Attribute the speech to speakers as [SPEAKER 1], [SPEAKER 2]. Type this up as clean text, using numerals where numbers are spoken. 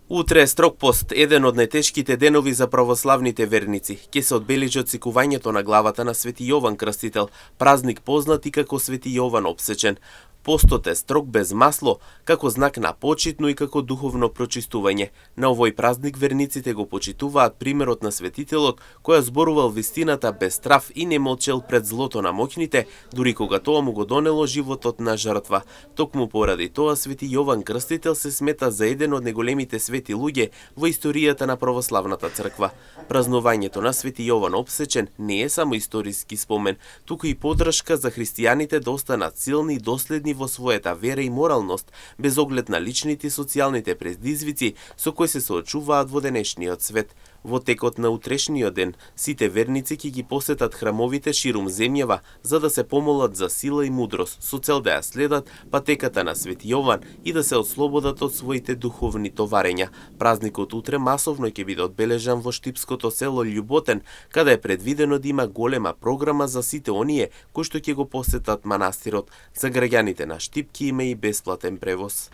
[SPEAKER 1] Утре е строг пост, еден од најтешките денови за православните верници. Ќе се одбележи отсекувањето на главата на Свети Јован Крстител, празник познат и како Свети Јован Опсечен. Постот е строг без масло, како знак на почит, но и како духовно прочистување. На овој празник верниците го почитуваат примерот на светителот, кој зборувал вистината без страв и не молчел пред злото на моќните, дури кога тоа му го донело животот на жртва. Токму поради тоа Свети Јован Крстител се смета за еден од најголемите свети луѓе во историјата на православната црква. Празнувањето на Свети Јован Опсечен не е само историски спомен, туку и подршка за христијаните да останат силни и доследни во својата вера и моралност, без оглед на личните и социјалните предизвици со кои се соочуваат во денешниот свет. Во текот на утрешниот ден, сите верници ќе ги посетат храмовите ширум земјава за да се помолат за сила и мудрост, со цел да ја следат патеката на Свети Јован и да се ослободат од своите духовни товарења. Празникот утре масовно ќе биде одбележан во штипското село Љуботен, каде е предвидено да има голема програма за сите оние кои што ќе го посетат манастирот. За граѓаните на Штип ќе има и бесплатен превоз.